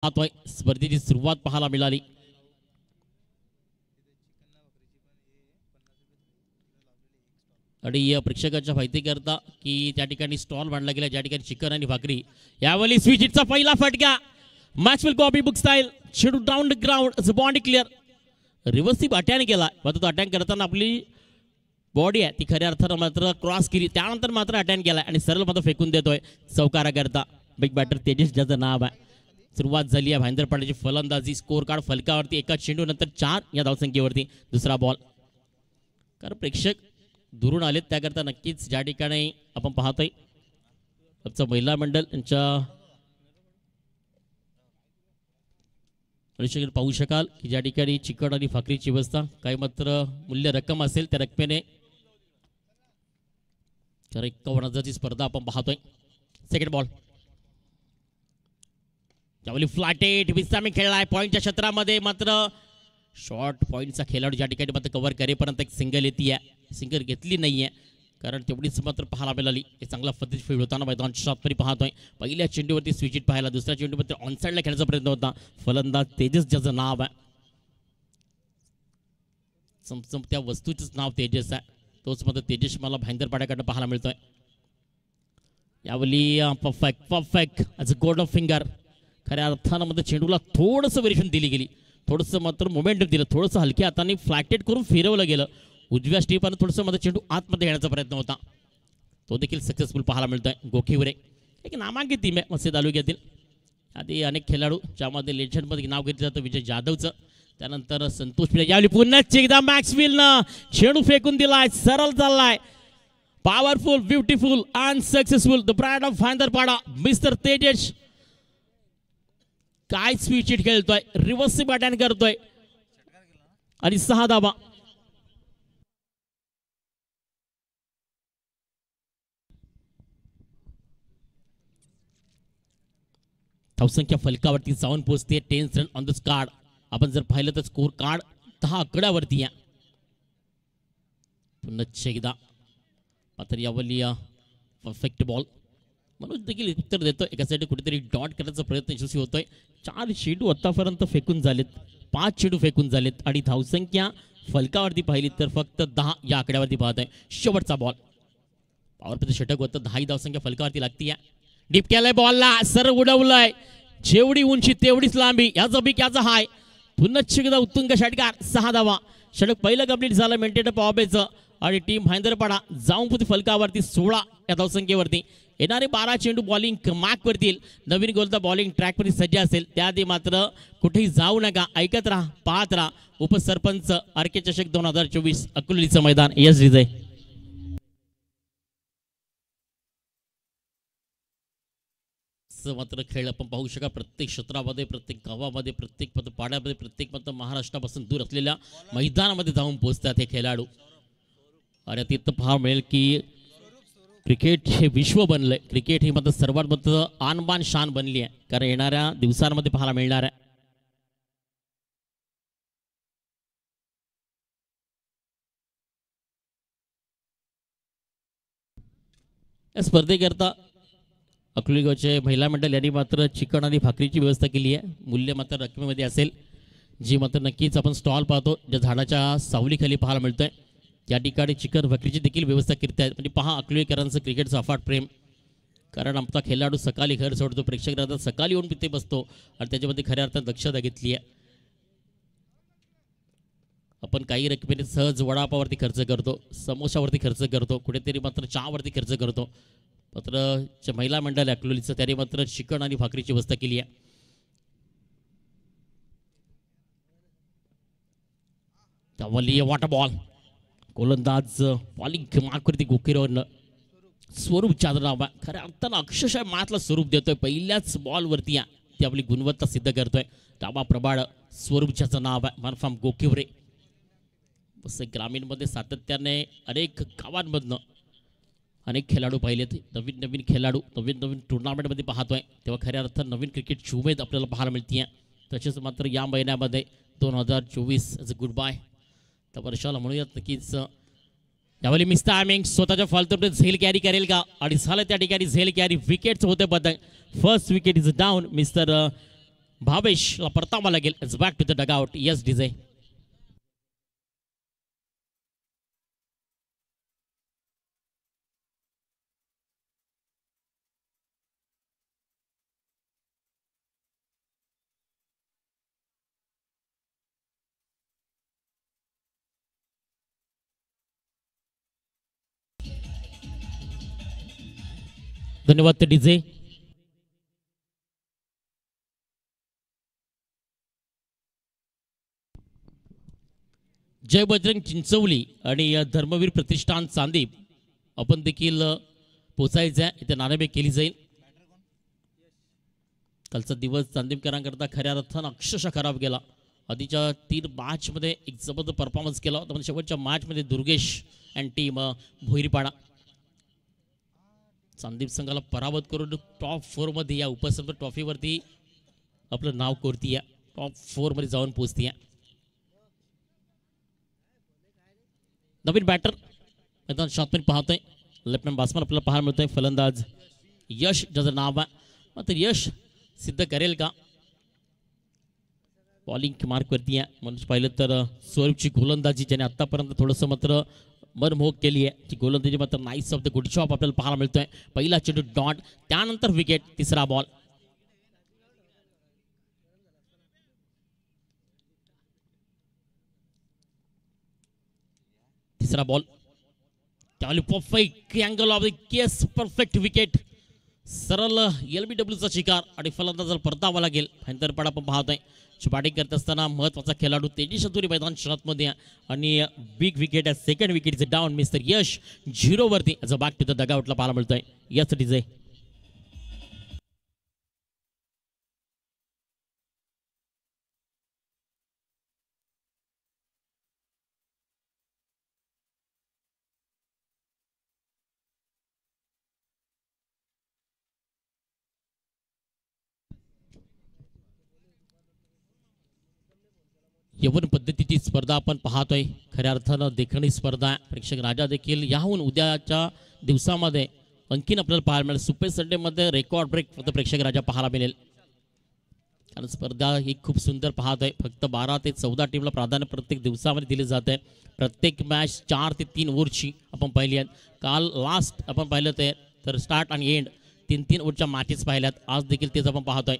पाहतोय स्पर्धेची सुरुवात पाहायला मिळाली. आणि प्रेक्षकांच्या माहिती करता की त्या ठिकाणी स्टॉल मांडला गेला ज्या ठिकाणी चिकन आणि भाकरी. यावेळी स्विच हिटचा पहिला फटका. Match will copybook style शेडू down the ground body clear. रिव्हर्सिव्ह अटॅक केला मात्र तो अटॅक करताना आपली बॉडी आहे ती खऱ्या अर्थानं मात्र क्रॉस केली त्यानंतर मात्र अटॅक केला आणि सरळ मात्र फेकून देतोय चौकारा करता. बिग बॅटर तेजस ज्याचं नाव आहे. सुरुवात झाली आहे भाईंदरपाड्याची फलंदाजी. स्कोर कार्ड फलकावरती एका चेंडू नंतर 4 या धावसंख्येवरती दुसरा बॉल. कारण प्रेक्षक दुरून आलेत त्याकरता नक्कीच ज्या ठिकाणी आपण पाहतोय आमचं महिला मंडळ यांच्या पाहू शकाल की ज्या ठिकाणी चिकन आणि भाकरीची व्यवस्था काही मात्र मूल्य रक्कम असेल त्या रकमेने 51,000ची स्पर्धा आपण पाहतोय. सेकंड बॉल त्यावेळी फ्लॅटेट विसामी खेळलाय पॉईंटच्या क्षेत्रामध्ये मात्र शॉर्ट पॉईंटचा खेळाडू ज्या ठिकाणी मात्र कव्हर करेपर्यंत एक सिंगल येते आहे. सिंगल घेतली नाहीये कारण तेवढीच मात्र पाहायला मिळाली. हे चांगला पद्धतीत फील्ड होताना मैदान शॉटपरी पाहतोय. पहिल्या चेंडूवरती स्विच हिट पाहायला दुसऱ्या चेंडूवरती ऑनसाईडला खेळण्याचा प्रयत्न होता. फलंदाज तेजस ज्याचं नाव आहे समसम त्या वस्तूचंच नाव तेजस आहे तोच मात्र तेजस मला भाईंदरपाड्याकडनं पाहायला मिळतोय. यावेळी perfect as a gold of finger. खऱ्या अर्थानं मध्ये चेंडूला थोडंसं वेरिएशन दिली गेली थोडंसं मात्र मोमेंटम दिलं थोडंसं हलक्या हाताने फ्लॅटेड करून फिरवलं गेलं. उजव्या स्टीपानं थोडंसं मध्ये चेंडू आतमध्ये येण्याचा प्रयत्न होता तो देखील सक्सेसफुल पाहायला मिळतोय. गोखीवरे एक नामांकित टीम आहे मत्स्य तालुक्यातील. आधी अनेक खेळाडू ज्यामध्ये लेजंडमध्ये नाव घेतलं जातं विजय जाधवचं त्यानंतर संतोष पिळे. यावेळी पुन्हा एकदा मॅक्सवेलनं चेंडू फेकून दिलाय सरळ चाललाय. Powerful beautiful and successful the brand of Bhayandarpada mister Tejas. काय स्विच हिट खेळतोय रिव्हर्सिव्ह अटॅक करतोय आणि 6 धावा. धावसंख्या फलकावरती जाऊन पोहोचते 10 रन ऑन द कार्ड. आपण जर पाहिलं तर स्कोर कार्ड 10 आकड्यावरती आहे. पुन्हा एकदा मात्र यावली परफेक्ट बॉल म्हणून देखील उत्तर देतो. एका साईड कुठेतरी डॉट करण्याचा प्रयत्न यशस्वी होतोय. 4 चेंडू आतापर्यंत फेकून झालेत 5 चेंडू फेकून झालेत आणि धावसंख्या फलकावरती पाहिली तर फक्त 10 या आकड्यावरती पाहतोय. शेवटचा बॉल पॉवरमध्ये षटक होतं 10 धावसंख्या फलकावरती लागतीये. डीप केलाय बॉलला सरळ उडवलाय जेवढी उंची तेवढीच लांबी याचा बी याचा हाय. पुन्हा एकदा उत्तुंग षटकार 6 धावा. षटक पहिलं कंप्लीट झालं मेंटेन पॉवरचं आणि टीम भाईंदरपाडा जाऊन पुढे फलकावरती 16 या धावसंख्येवरती. येणारे 12 चेंडू बॉलिंग मार्क करतील. नवीन गोलंदाज बॉलिंग ट्रॅकवरती सज्ज असेल त्याआधी मात्र कुठेही जाऊ नका ऐकत राहा पाहत राहा. उपसरपंच आरके चषक 2024 अकोलीचं मैदान. यस विजय मात्र खेळ आपण पाहू शका प्रत्येक क्षेत्रामध्ये प्रत्येक गावामध्ये प्रत्येक पाड्यामध्ये प्रत्येक मात्र महाराष्ट्रापासून दूर असलेल्या मैदानामध्ये जाऊन पोहोचतात हे खेळाडू. आणि तिथं पाहायला मिळेल की क्रिकेट हे विश्व बनलंय. क्रिकेट ही मात्र सर्वात मात्र आणबान शान बनली आहे कारण येणाऱ्या दिवसांमध्ये पाहायला मिळणार आहे. या स्पर्धेकरता अकोली गावचे महिला मंडळ यांनी मात्र चिकन आणि भाकरीची व्यवस्था केली आहे. मूल्य मात्र रकमेमध्ये असेल जी मात्र नक्कीच आपण स्टॉल पाहतो ज्या झाडाच्या सावलीखाली पाहायला मिळतोय. या ठिकाणी चिकन भाकरीची देखील व्यवस्था करत आहेत. म्हणजे पहा अकलूजकरांचं क्रिकेटचं अफाट प्रेम. कारण आमचा खेळाडू सकाळी घर सोडतो प्रेक्षक राहतात सकाळी येऊन तिथे बसतो आणि त्याच्यामध्ये खऱ्या अर्थात दक्षता घेतली आहे. आपण काही रकमेने सहज वडापावरती खर्च करतो समोसावरती खर्च करतो कुठेतरी मात्र चहावरती खर्च करतो. मात्र जे महिला मंडळ आहे अकलोलीचं त्याने मात्र चिकन आणि भाकरीची व्यवस्था केली आहे. त्यावली वॉटर बॉल गोलंदाज बॉलिंग मार्कवरती गोकीरवरनं स्वरूप चादरावा खऱ्या अर्थानं अक्षरशः मातला स्वरूप देतोय. पहिल्याच बॉलवरती ती आपली गुणवत्ता सिद्ध करतोय. डाबा प्रबाळ स्वरूपच्याचं नाव आहे मनफाम गोकीवरे. तसं ग्रामीणमध्ये सातत्याने अनेक गावांमधनं अनेक खेळाडू पाहिलेत. नवीन नवीन खेळाडू नवीन नवीन टुर्नामेंटमध्ये पाहतोय तेव्हा खऱ्या अर्थात नवीन क्रिकेटची उमेद आपल्याला पाहायला मिळते. तसेच मात्र या महिन्यामध्ये 2024 ॲज अ गुड बाय त्या वर्षाला म्हणूयात नक्कीच. यावेळी मिस्टर आमिंग स्वतःच्या फालतूमध्ये झेल कॅरी करेल का आणि झालं त्या ठिकाणी झेल कॅरी विकेट्स होते बदल. First wicket is down mister भावेशला परतावा लागेल. It's back to the dugout. Yes DJ. धन्यवाद डीजे. जय बजरंग चिंचवली आणि धर्मवीर प्रतिष्ठान चांदीप आपण देखील पोचायचं आहे. इथे नाणेफेक केली जाईल. कालचा दिवस चांदीपकरांकरता खऱ्या अर्थानं अक्षरशः खराब गेला. आधीच्या 3 मॅचमध्ये एक जबरदस्त परफॉर्मन्स केला होता. पण शेवटच्या मॅचमध्ये दुर्गेश अँड टीम भोईरपाडा चांदीप संघाला पराभूत करून टॉप 4 मध्ये या उपसर्ग ट्रॉफीवरती आपलं नाव कोरती आहे. टॉप 4 मध्ये जाऊन पोहोचती आहे. नवीन बॅटर मैदान शॉटमॅन पाहतोय. लेफ्टमॅन बॅट्समन आपल्याला पाहायला मिळतोय. फलंदाज यश ज्याचं नाव आहे. मात्र यश सिद्ध करेल का? बॉलिंग मार्कवरती आहे. म्हणून पाहिलं तर स्वरूपची गोलंदाजी ज्याने आतापर्यंत थोडंसं मात्र मनमोहक केली आहे. ती गोलंदाजी मात्र nice of the good shop आपल्याला पाहायला मिळतोय. पहिला चेंडू डॉट, त्यानंतर विकेट. तिसरा बॉल. तिसरा बॉल. त्यावेळी perfect angle of the case. Perfect wicket. सरळ LBWचा शिकार आणि फलंदाजाला परतावा लागेल. हैदरपाडा आपण पाहतोय. बॅटिंग करत असताना महत्वाचा खेळाडू तेजस चतुरी मैदान शॉटमध्ये आणि बिग विकेट आहे. Second wicket is down. Mister Yash 0 वरती as a back to the डगआउटला पाहायला मिळतोय. Yes DJ. यवन पद्धतीची स्पर्धा आपण पाहतोय. खऱ्या अर्थानं देखणी स्पर्धा आहे. प्रेक्षक राजा देखील याहून उद्याच्या दिवसामध्ये आणखीन आपल्याला पाहायला मिळेल. सुपर संडेमध्ये रेकॉर्ड ब्रेक फक्त प्रेक्षक राजा पाहायला मिळेल. कारण स्पर्धा ही खूप सुंदर पाहतोय. फक्त 12 ते 14 टीमला प्राधान्य प्रत्येक दिवसामध्ये दिले जात आहे. प्रत्येक मॅच 4 ते 3 ओव्हरची आपण पाहिली आहेत. काल लास्ट आपण पाहिलं ते तर स्टार्ट आणि एंड 3-3 ओव्हरच्या मॅचेस पाहिल्यात. आज देखील तेच आपण पाहतोय.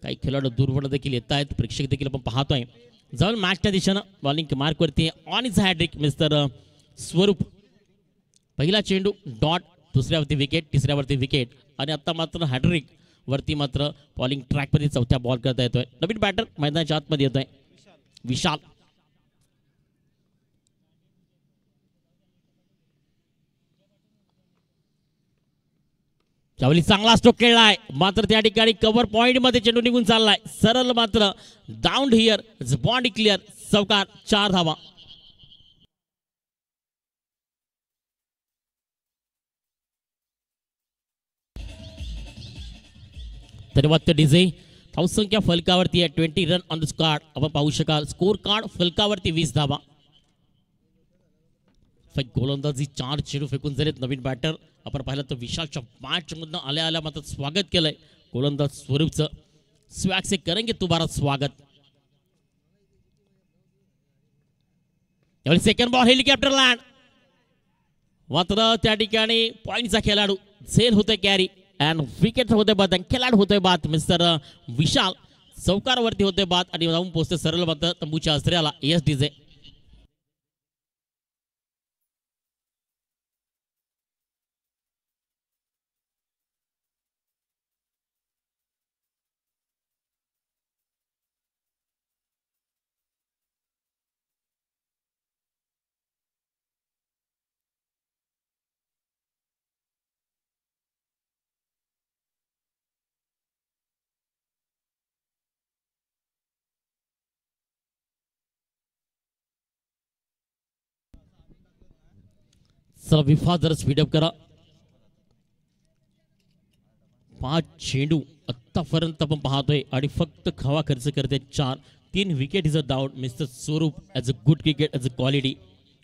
काही खेळाडू दूरवर देखील येत आहेत. प्रेक्षक देखील आपण पाहतोय. जाऊन मॅचच्या दिशेनं बॉलिंग मार्कवरती on is hat trick mister Swaroop. पहिला चेंडू डॉट, दुसऱ्यावरती विकेट, तिसऱ्यावरती विकेट आणि आता मात्र हॅट्रिक वरती मात्र बॉलिंग ट्रॅकवरती चौथ्या बॉल करता येतोय. नवीन बॅटर मैदानाच्या आतमध्ये येतोय विशाल. त्यावेळी चांगला स्ट्रोक खेळलाय. मात्र त्या ठिकाणी कव्हर पॉइंट मध्ये चेंडू निघून चाललाय. सरळ मात्र डाऊन हिअर. Body clear. चौकार. 4 धावा. धन्यवाद डीजे. धावसंख्या फलकावरती आहे 20 रन ऑन द स्कॉट. आपण पाहू शकाल स्कोर कार्ड फलकावरती 20 धावा. गोलंदाजी 4 चेंडू फेकून झालेत. नवीन बॅटर आपण पाहिलं तर विशालच्या मॅचमधनं आल्या मात्र स्वागत केलंय गोलंदाज स्वरूपचं. स्वॅग से करेंगे तुम्हारा स्वागत. त्यावेळी सेकंड बॉल हेलिकॉप्टर लँड. मात्र त्या ठिकाणी पॉइंटचा खेळाडू झेल होतोय कॅरी अँड विकेट होते बाद. खेळाडू होतोय बाद मिस्टर विशाल. चौकारावरती होते बाद आणि जाऊन पोहोचते सरळ मात्र तंबूच्या आश्रयाला. S DJ. चला विफा जरा स्पीडअप करा. 5 चेंडू आतापर्यंत आपण पाहतोय आणि फक्त खावा खर्च करते 4. 3 wicket is a down. Mister Swaroop as a good cricket, as a quality,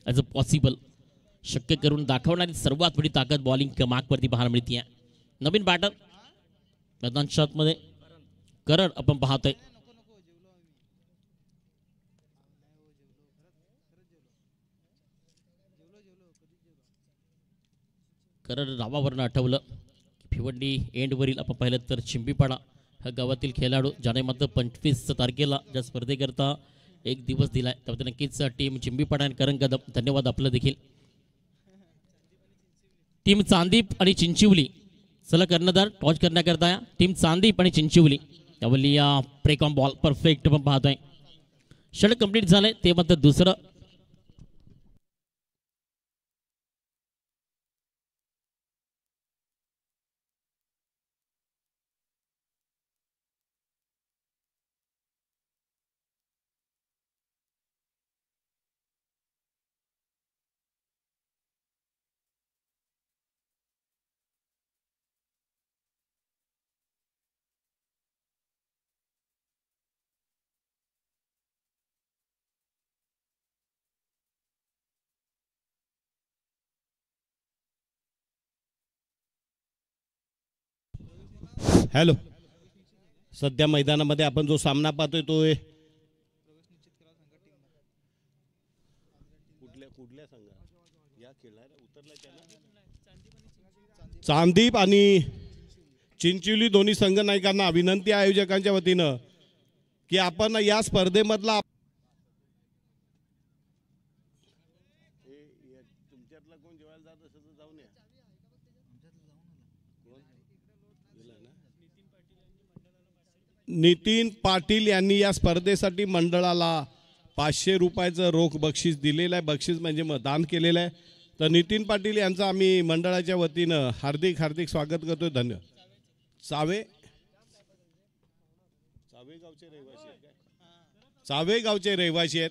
as a possible शक्य करून दाखवणारी सर्वात मोठी ताकद बॉलिंग मार्कवरती पाहायला मिळते. नवीन बॅटर मैदान शॉटमध्ये कराड आपण पाहतोय. कराड नावावरनं आठवलं. भिवंडी एंडवरील आपण पाहिलं तर चिंबीपाडा ह्या गावातील खेळाडू ज्याने मात्र 25 तारखेला ज्या स्पर्धेकरता एक दिवस दिलाय त्यामध्ये नक्कीच टीम चिंबीपाडा आणि करण कदम धन्यवाद आपलं देखील. टीम चांदीप आणि चिंचिवली चला कर्णधार टॉच करण्याकरता टीम चांदीप आणि चिंचिवली त्यावरली या प्रेकॉन बॉल परफेक्ट पण पाहतोय. षटक कंप्लीट झालंय ते मात्र दुसरं. हॅलो, सध्या मैदानामध्ये आपण जो सामना पाहतोय तो कुठल्या संघा या खेळायला उतरला चांदीप आणि चिंचिवली दोन्ही संघ नायकांना विनंती आयोजकांच्या वतीनं की आपण या स्पर्धेमधला तुमच्यातला कोण जेवायला जात असेल तर जाऊन या. नितीन पाटील यांनी या स्पर्धेसाठी मंडळाला 500 रुपयाचं रोख बक्षीस दिलेलं आहे. बक्षीस म्हणजे दान केलेलं आहे. तर नितीन पाटील यांचं आम्ही मंडळाच्या वतीनं हार्दिक हार्दिक स्वागत करतोय. धन्यवाद. चावे गावचे रहिवासी आहेत. चावे गावचे रहिवासी आहेत.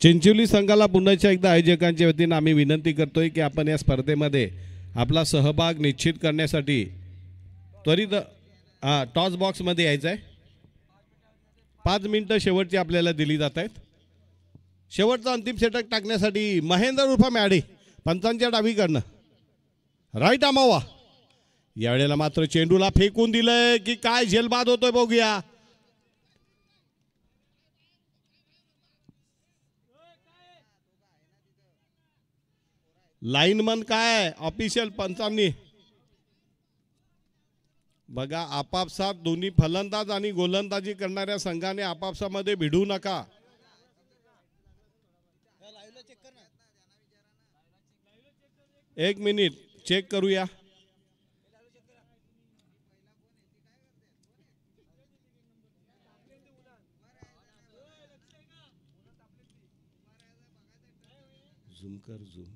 चिंचोली संघाला पुन्हा एकदा आयोजकांच्या वतीनं आम्ही विनंती करतोय की आपण या स्पर्धेमध्ये आपला सहभाग निश्चित करण्यासाठी त्वरित टॉस बॉक्समध्ये यायचं आहे. 5 मिनिटं शेवटची आपल्याला दिली जात आहेत. शेवटचा अंतिम षटक टाकण्यासाठी महेंद्र उर्फ मॅडे पंचांच्या डावीकडनं राईट आमावा यावेळेला मात्र चेंडूला फेकून दिलंय की काय झेलबाद होतोय बघूया. लाईनमन काय ऑफिशियल पंचांनी बघा. आपापसात दोन्ही फलंदाज आणि गोलंदाजी करणाऱ्या संघाने आपापसामध्ये भिडू नका. एक मिनिट चेक करूया. झूम कर झूम.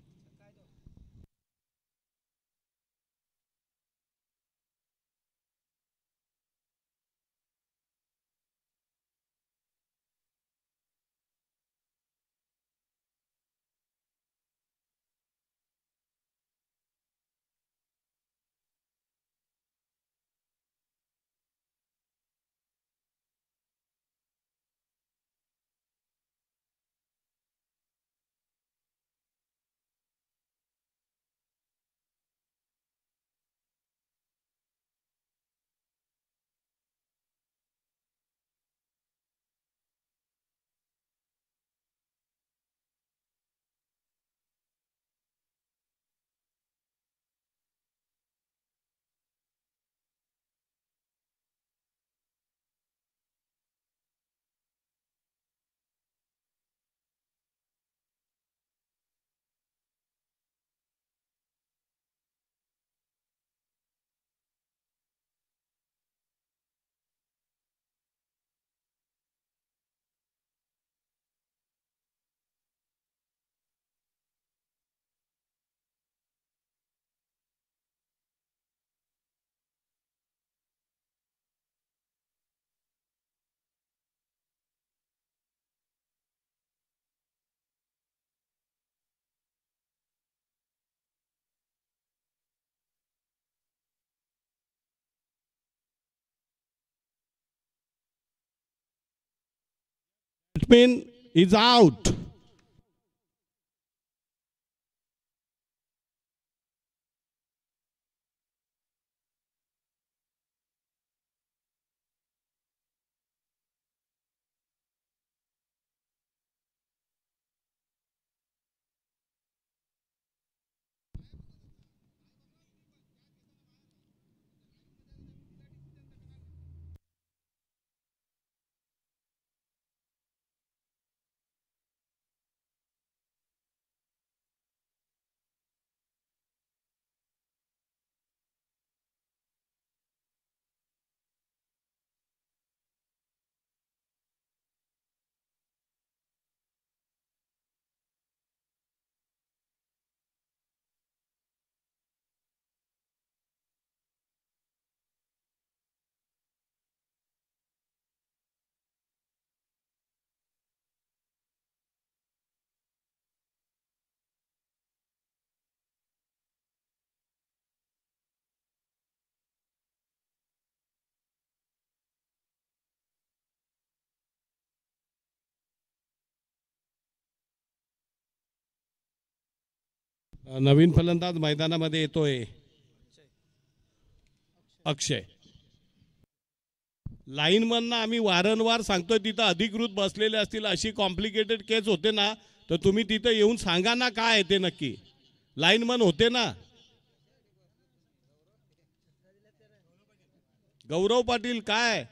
Spin is out. नवीन फलंदाज मैदानामध्ये येतोय अक्षय. लाईनमनना आम्ही वारंवार सांगतोय तिथं अधिकृत बसलेले असतील अशी कॉम्प्लिकेटेड केस होते ना तर तुम्ही तिथं येऊन सांगा ना काय आहे ते नक्की. लाईनमन होते ना गौरव पाटील काय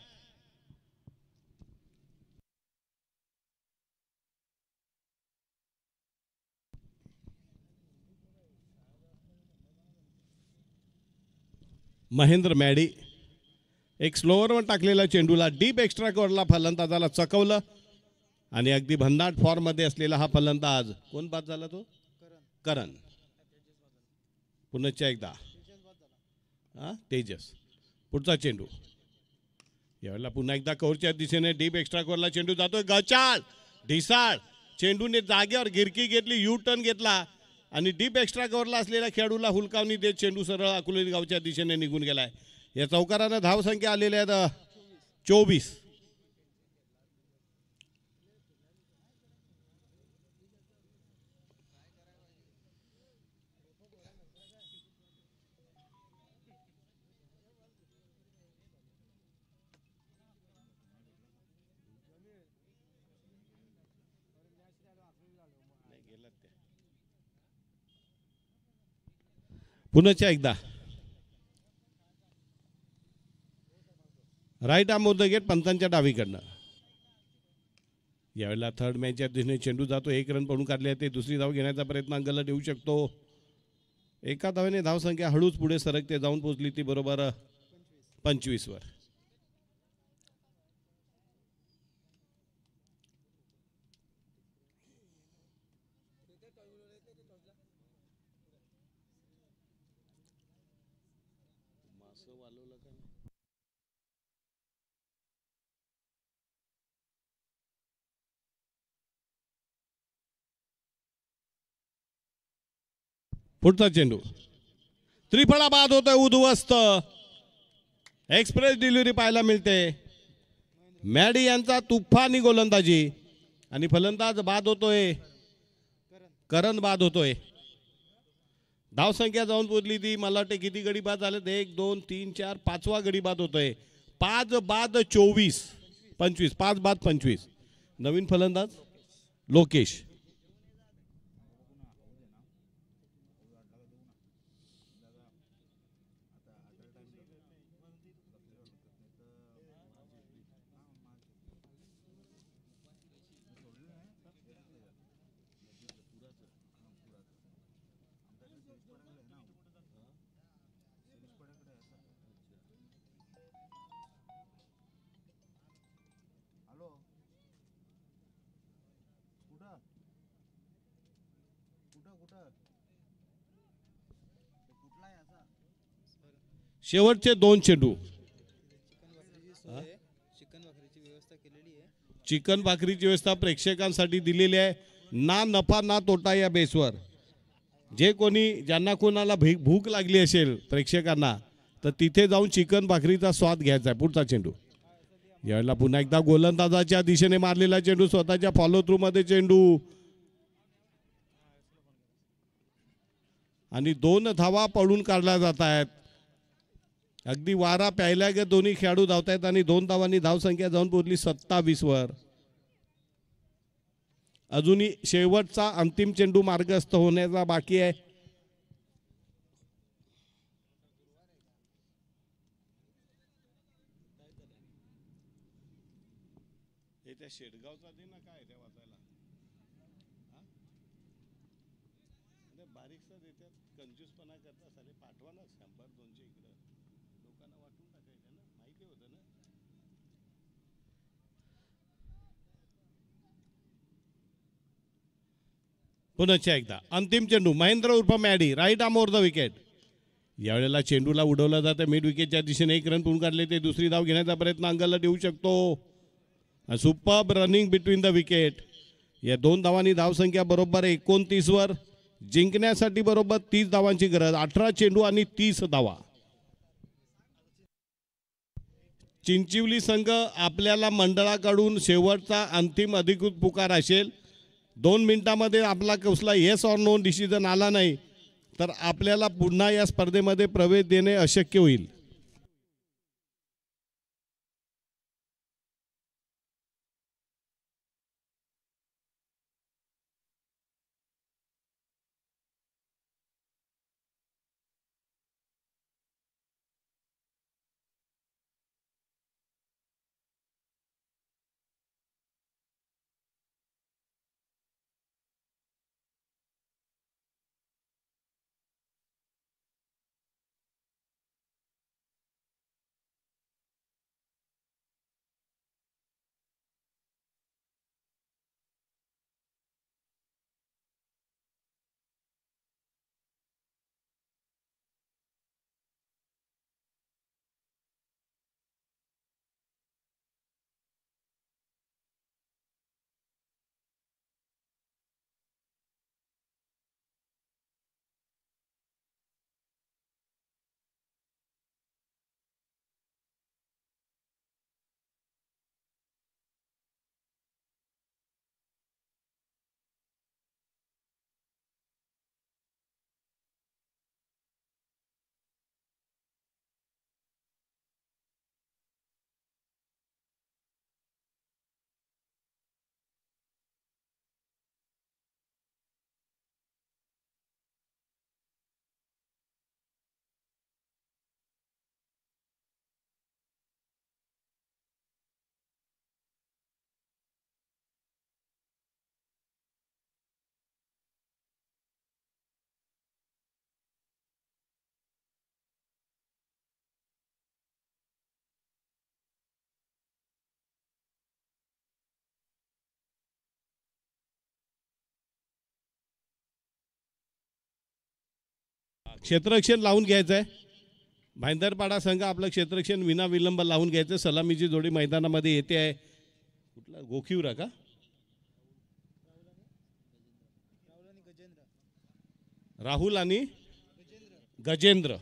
महेंद्र मॅडी एक स्लोअरवर टाकलेला चेंडूला डीप एक्स्ट्रा कव्हरला फलंदाजाला चकवलं आणि अगदी भन्नाट फॉर्ममध्ये असलेला हा फलंदाज कोण बाद झाला तो करण. पुन्हा एकदा तेजस. पुढचा चेंडू यावेळेला पुन्हा एकदा कव्हरच्या दिशेने डीप एक्स्ट्रा कव्हरला चेंडू जातोय. गचाळ ढिसाळ चेंडूने जागेवर गिरकी घेतली यू टर्न घेतला आणि डीप एक्स्ट्रा कव्हरला असलेल्या खेळाडूला हुलकावणी देत चेंडू सरळ अकोले गावच्या दिशेने निघून गेलाय. या चौकारानं धावसंख्या आलेल्या आहेत 24. पुन्हा एकदा right arm off the gate पंचांच्या डावीकडनं. यावेळेला थर्ड मॅचच्या दिशेने चेंडू जातो. 1 रन पडून काढले ते दुसरी धाव घेण्याचा प्रयत्न अंगलट येऊ शकतो. एका धावेने धावसंख्या हळूच पुढे सरकते जाऊन पोहोचली ती बरोबर 25 वर. पुढचा चेंडू त्रिफळा बाद होतोय. उद्ध्वस्त एक्सप्रेस डिलिव्हरी पाहायला मिळते. मॅडी यांचा तुफानी गोलंदाजी आणि फलंदाज बाद होतोय. करण बाद होतोय. धावसंख्या जाऊन पोहोचली ती मला वाटते किती गडी बाद झालेत 1 2 3 4 5वा गडी बाद होतोय. 5 बाद 24 25 5 बाद 25. नवीन फलंदाज लोकेश. शेवटचे 2 चेंडू. चिकन भाकरीची व्यवस्था प्रेक्षकांसाठी दिलेली आहे. ना नफा ना तोटा या बेसवर. जे कोणी ज्यांना कोणाला भूक लागली असेल प्रेक्षकांना तर तिथे जाऊन चिकन भाकरीचा स्वाद घ्यायचा आहे. पुढचा चेंडू यावेळेला पुन्हा एकदा गोलंदाजाच्या दिशेने मारलेला चेंडू, स्वतःच्या फॉलो थ्रू मध्ये चेंडू आणि 2 धावा पळून काढल्या जात आहेत. अगदी वारा प्यायला गे दोन्ही खेळाडू धावत आहेत आणि 2 धावांनी धावसंख्या जाऊन पोहोचली 27 वर. अजूनही शेवटचा अंतिम चेंडू मार्गस्थ होण्याचा बाकी आहे. शेडगावचा दे ना, काय त्या वाचायला बारीकसा देतात, कंजूसपणा करता साले. पाठवा ना 100-200 इकडं, लोकांना वाटून टाकायचं ना, माहिती होतं ना. पुन्हा एकदा अंतिम चेंडू, महेंद्र उर्फ Maddy, right arm over the wicket. यावेळेला चेंडूला उडवलं जातं मिड विकेटच्या दिशेने. 1 रन पूर्ण काढले ते. दुसरी धाव घेण्याचा प्रयत्न अंगलला देऊ शकतो. Superb running between the wicket. या 2 धावांनी धावसंख्या बरोबर 29 वर. जिंकण्यासाठी बरोबर 30 धावांची गरज. 18 चेंडू आणि 30 धावा. चिंचिवली संघ आपल्याला मंडळाकडून शेवटचा अंतिम अधिकृत पुकार असेल. 2 मिनिटांमध्ये आपला कसला येस ऑर नो डिसिजन आला नाही तर आपल्याला पुन्हा या स्पर्धेमध्ये प्रवेश देणे अशक्य होईल. क्षेत्ररक्षण लावून घ्यायचं आहे. भाईंदरपाडा संघ आपलं क्षेत्ररक्षण विना विलंब लावून घ्यायचं. सलामीची जोडी मैदानामध्ये येते आहे. कुठला गोखिवरा का? राहुल आणि गजेंद्र.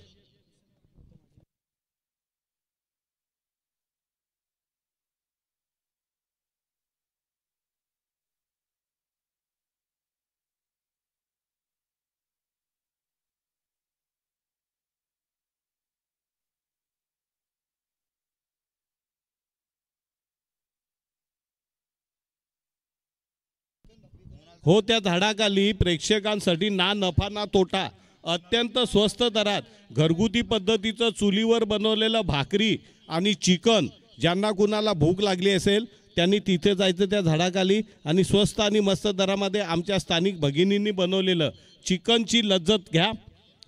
हो, त्या झाडाखाली प्रेक्षकांसाठी ना नफा ना तोटा, अत्यंत स्वस्त दरात घरगुती पद्धतीचं चुलीवर बनवलेलं भाकरी आणि चिकन, ज्यांना कुणाला भूक लागली असेल त्यांनी तिथे जायचं त्या झाडाखाली आणि स्वस्त आणि मस्त दरामध्ये आमच्या स्थानिक भगिनींनी बनवलेलं चिकनची लज्जत घ्या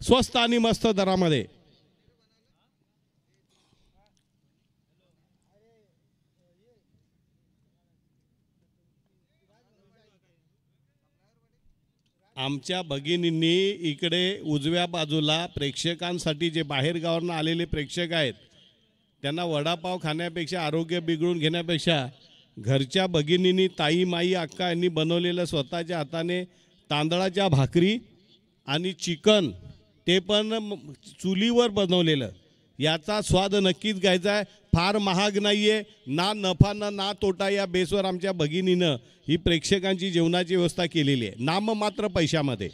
स्वस्त आणि मस्त दरामध्ये. आमच्या भगिनींनी इकडे उजव्या बाजूला प्रेक्षकांसाठी जे बाहेर गावावरून आलेले प्रेक्षक आहेत त्यांना वडापाव खाण्यापेक्षा, आरोग्य बिघडून घेण्यापेक्षा घरच्या भगिनींनी, ताई, माई, अक्का यांनी बनवलेलं स्वतःच्या हाताने तांदळाच्या भाकरी आणि चिकन, ते पण चुलीवर बनवलेलं, याचा स्वाद नक्कीच घ्यायचा आहे. फार महाग नाही आहे, ना नफा ना तोटा. या बेसवर आमच्या भगिनीनं ही प्रेक्षकांची जेवणाची व्यवस्था केलेली आहे, नाममात्र पैशामध्ये.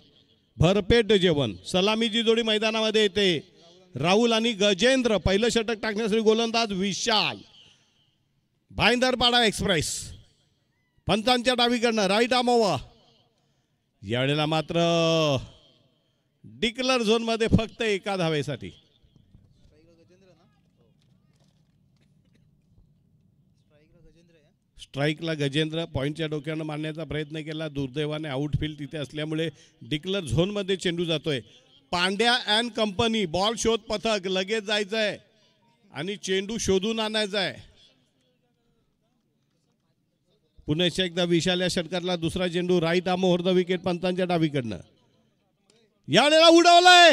भरपेट जेवण. सलामीची जोडी मैदानामध्ये येते. राहुल आणि गजेंद्र. पहिलं षटक टाकण्यासाठी गोलंदाज विशाल. भाईंदरपाडा एक्सप्रेस पंचांच्या डावीकडनं राईट आमोवा. यावेळेला मात्र डिक्लर झोनमध्ये फक्त एका धावेसाठी. स्ट्राईकला गजेंद्र पॉईंटच्या डोक्यानं मारण्याचा प्रयत्न केला. दुर्दैवाने आउटफील्ड तिथे असल्यामुळे डिक्लर झोनमध्ये चेंडू जातोय. पांड्या अँड कंपनी बॉल शोध पथक लगेच जायचं आहे आणि चेंडू शोधून आणायचा आहे. पुन्हा एकदा विशाल या षटकातला दुसरा चेंडू right arm over the wicket पंतांच्या डावीकडनं. यावेळेला उडवलाय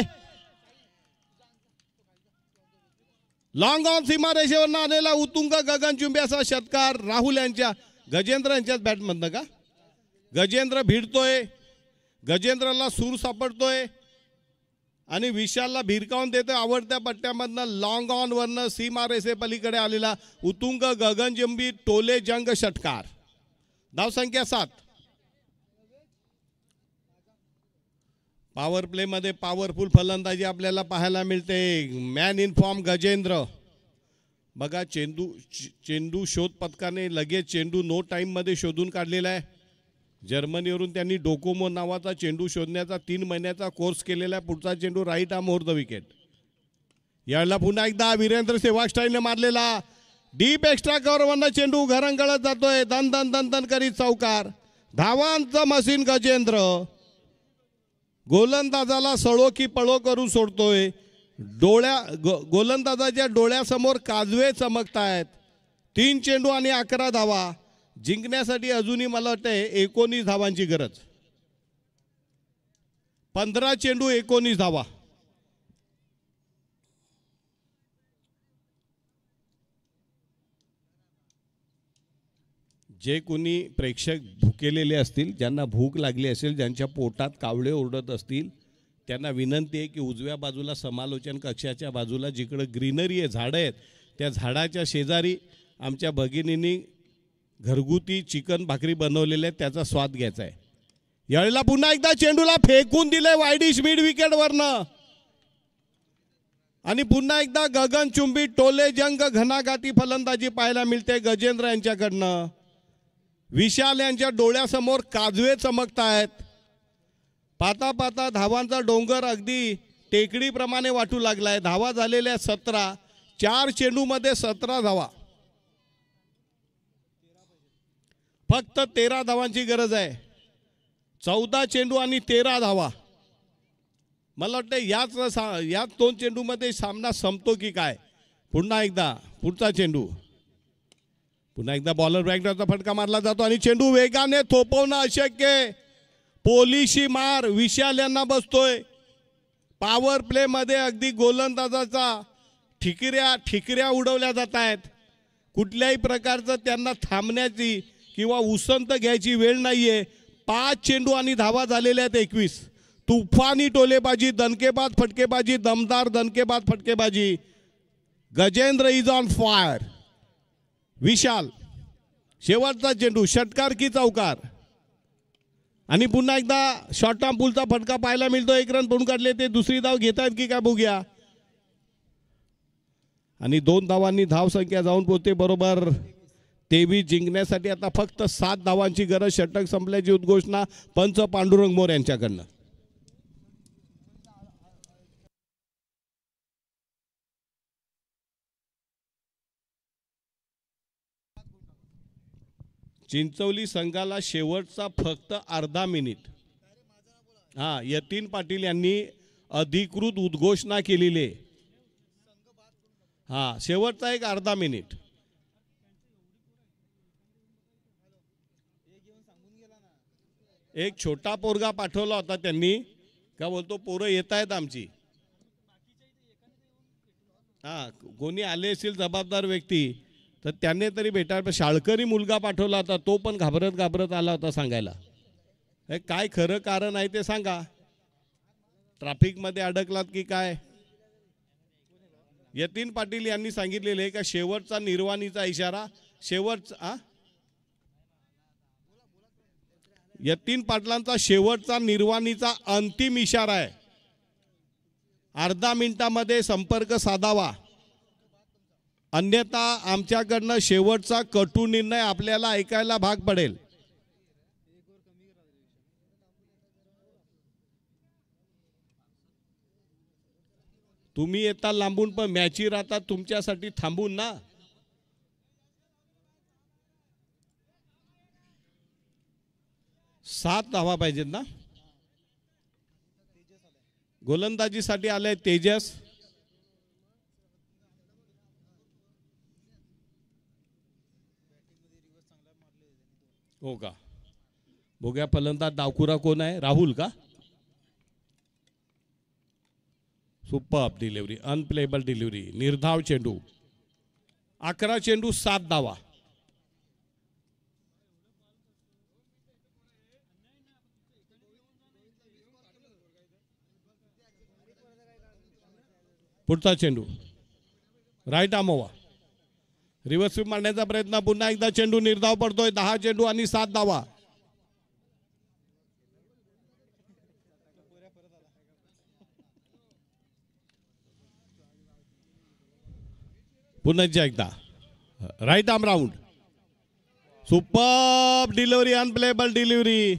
लॉंग ऑन सीमारेषेवरनं आलेला उतुंग गगनचुंबी असा षटकार राहुल यांच्या गजेंद्र यांच्याच बॅटमधनं का. गजेंद्र भिडतोय, गजेंद्रला सूर सापडतोय आणि विशालला भिरकावून देतोय. आवडत्या पट्ट्यामधनं लॉंग ऑन वरनं सीमारेषे पलीकडे आलेला उतुंग गगनचुंबी टोले जंग षटकार. धावसंख्या 7. पॉवर प्ले मध्ये पॉवरफुल फलंदाजी आपल्याला पाहायला मिळते. Man in form Gajendra. बघा चेंडू शोध पथकाने लगेच चेंडू नो टाइम मध्ये शोधून काढलेला आहे. जर्मनीवरून त्यांनी डोकोमो नावाचा चेंडू शोधण्याचा 3 महिन्याचा कोर्स केलेला आहे. पुढचा चेंडू right arm over the wicket. यावेळेला पुन्हा एकदा वीरेंद्र सेहवाग स्टाईलने मारलेला डीप एक्स्ट्रा कव्हरवरनं चेंडू घरंगळत जातोय. दन दन दन दन करीत चौकार. धावांचं मशीन गजेंद्र. गोलंदाजाला सळो की पळो करून सोडतोय. गोलंदाजाच्या डोळ्यासमोर काजवे चमकतायत. 3 चेंडू आणि 11 धावा. जिंकण्यासाठी अजूनही मला वाटतंय 19 धावांची गरज. 15 चेंडू 19 धावा. जे कोणी प्रेक्षक भुकेलेले असतील, ज्यांना भूक लागली असेल, ज्यांच्या पोटात कावळे ओरडत असतील, त्यांना विनंती आहे की उजव्या बाजूला समालोचन कक्षाच्या बाजूला जिकडं ग्रीनरी आहे, झाडं आहेत, त्या झाडाच्या शेजारी आमच्या भगिनींनी घरगुती चिकन भाकरी बनवलेले आहेत, त्याचा स्वाद घ्यायचा आहे. यावेळेला पुन्हा एकदा चेंडूला फेकून दिले वाईडिश मिड विकेटवरनं आणि पुन्हा एकदा गगनचुंबी टोले जंग घनाघाती फलंदाजी पाहायला मिळते गजेंद्र यांच्याकडनं. विशाल यांच्या डोळ्यासमोर काजवे चमकतायत. पाता पाता धावांचा डोंगर अगदी टेकडीप्रमाणे वाटू लागलाय. धावा झालेल्या 17. 4 चेंडूमध्ये 17 धावा. फक्त 13 धावांची गरज आहे. 14 चेंडू आणि 13 धावा. मला वाटतं याच 2 चेंडूमध्ये सामना संपतो की काय. पुन्हा एकदा पुढचा चेंडू. पुन्हा एकदा बॉलर बॅकड्रॉपचा फटका मारला जातो आणि चेंडू वेगाने थोपवणं अशक्य. पोलिशी मार विशाल यांना बसतोय. पॉवर प्ले मध्ये अगदी गोलंदाजाचा ठिकऱ्या उडवल्या जात आहेत. कुठल्याही प्रकारचं त्यांना थांबण्याची किंवा उसंत घ्यायची वेळ नाहीये. 5 चेंडू आणि धावा झालेल्या आहेत 21. तुफानी टोलेबाजी, दणकेबाज फटकेबाजी, दमदार दणकेबाज फटकेबाजी. Gajendra is on fire. Vishal शेवटचा चेंडू षटकार की चौकार आणि पुन्हा एकदा शॉर्ट टर्म पुलचा फटका पाहायला मिळतो. 1 रन पळून काढले. ते दुसरी धाव घेतात की काय बघूया. आणि 2 धावांनी धाव संख्या जाऊन पोहोचते बरोबर 23. जिंकण्यासाठी आता फक्त 7 धावांची गरज. षटक संपल्याची उद्घोषणा पंच पांडुरंग मोर यांच्याकडनं. चिंचवली संघाला शेवटचा फक्त अर्धा मिनिट. यतीन पाटील यांनी अधिकृत उद्घोषणा केलेली आहे. शेवटचा एक अर्धा मिनिट. एक छोटा पोरगा पाठवला होता त्यांनी. का बोलतो पोरं येत आहेत आमची. कोणी आले असेल जबाबदार व्यक्ती तर त्याने तरी भेटायला. शाळकरी मुलगा पाठवला होता, तो पण घाबरत आला होता सांगायला. काय खरं कारण आहे ते सांगा. ट्रॅफिक मध्ये अडकलात की काय. यतीन पाटील यांनी सांगितलेले आहे का शेवटचा निर्वाणीचा इशारा यतीन पाटलांचा शेवटचा निर्वाणीचा अंतिम इशारा आहे. अर्धा मिनिटामध्ये संपर्क साधावा, अन्यथा आमच्याकडनं शेवटचा कटू निर्णय आपल्याला ऐकायला भाग पडेल. तुम्ही येता लांबून पण मॅची राहतात तुमच्यासाठी थांबून ना. सात धावा पाहिजेत ना. गोलंदाजीसाठी आले तेजस. हो का. बघूया फलंदाज डावखुरा कोण आहे. राहुल का. सुपर डिलिव्हरी, अनप्लेबल डिलिव्हरी, निर्धाव चेंडू. 11 चेंडू 7 धावा. पुढचा चेंडू राईट आमोवा. रिव्हर्स स्वीप मारण्याचा प्रयत्न. पुन्हा एकदा चेंडू निर्धाव पडतोय. 10 चेंडू आणि 7 धावा. पुन्हा एकदा right arm round. Super delivery, unplayable delivery.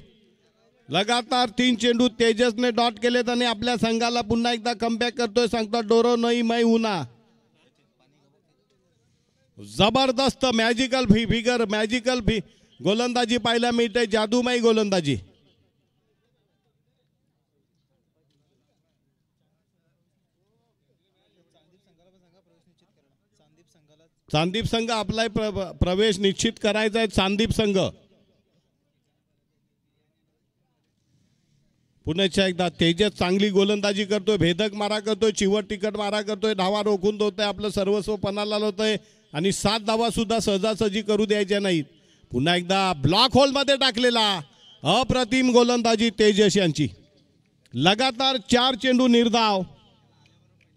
लगातार 3 चेंडू तेजसने डॉट केलेत आणि आपल्या संघाला पुन्हा एकदा कमबॅक करतोय. सांगतो डोरो नई मै उना. जबरदस्त मॅजिकल फिगर, मॅजिकल गोलंदाजी पाहायला मिळते. जादूमय गोलंदाजी. चांदीप संघ आपला प्रवेश निश्चित करायचा आहे. चांदीप संघ पुन्हा एकदा तेजस चांगली गोलंदाजी करतोय. भेदक मारा करतोय, चिवट तिकट मारा करतोय, धावा रोखून धरतोय, आपलं सर्वस्व पणाला लावतोय आणि 7 धावा सुद्धा सहजासहजी करू द्यायच्या नाहीत. पुन्हा एकदा ब्लॉक होल मध्ये टाकलेला अप्रतिम गोलंदाजी तेजस यांची. लगातार 4 चेंडू निर्धाव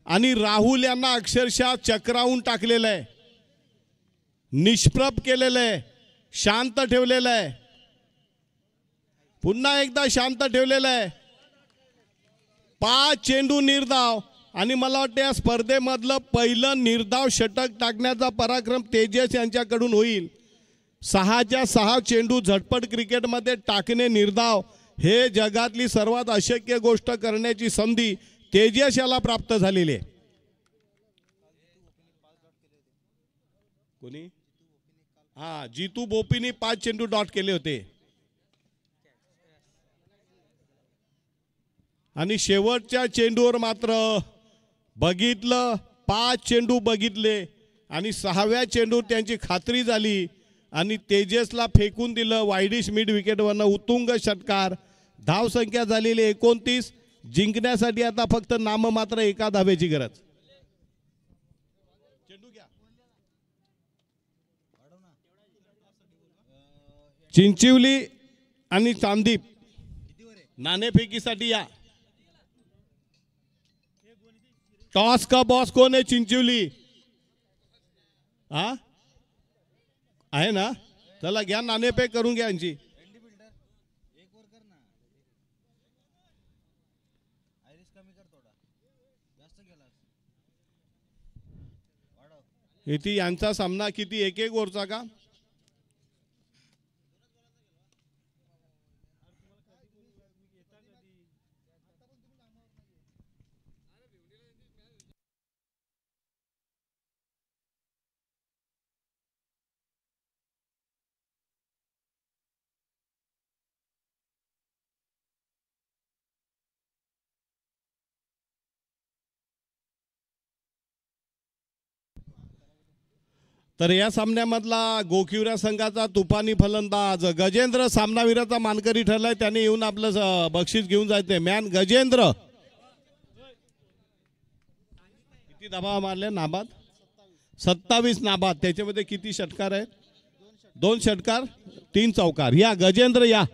आणि राहुल यांना अक्षरशः चक्रावून टाकलेलं आहे. निष्प्रभ केलेलं आहे, शांत ठेवलेलं आहे. पुन्हा एकदा शांत ठेवलेलं आहे. 5 चेंडू निर्धाव आणि मला वाटतं या स्पर्धेमधलं पहिलं निर्धाव षटक टाकण्याचा पराक्रम तेजस यांच्याकडून होईल. 6च्या 6 चेंडू झटपट क्रिकेटमध्ये टाकणे निर्धाव हे जगातली सर्वात अशक्य गोष्ट करण्याची संधी तेजस याला प्राप्त झालेली आहे. कोणी जितू बोपीनी 5 चेंडू डॉट केले होते आणि शेवटच्या चेंडूवर मात्र बघितलं 5 चेंडू बघितले आणि 6व्या चेंडूवर त्यांची खात्री झाली आणि तेजसला फेकून दिलं. वाईडिश मिड विकेटवरनं उत्तुंग षटकार. धाव संख्या झालेली 29. जिंकण्यासाठी आता फक्त नाममात्र 1 धावेची गरज. चिंचिवली आणि चांदीप नाणेफेकीसाठी या. टॉस का बॉस कोण आहे. चिंचिवली आहे ना. चला घ्या नाणेफेक करून घ्या यांची. इथे यांचा सामना किती 1-1 ओव्हरचा का. तर या सामन्यामधला गोखिवरा संघाचा तुफानी फलंदाज गजेंद्र सामनावीराचा मानकरी ठरलाय. त्याने येऊन आपलं बक्षीस घेऊन जायचंय. मॅन गजेंद्र. किती धावा मारले नाबाद. 27 नाबाद. त्याच्यामध्ये किती षटकार आहेत. 2 षटकार 3 चौकार. या गजेंद्र या.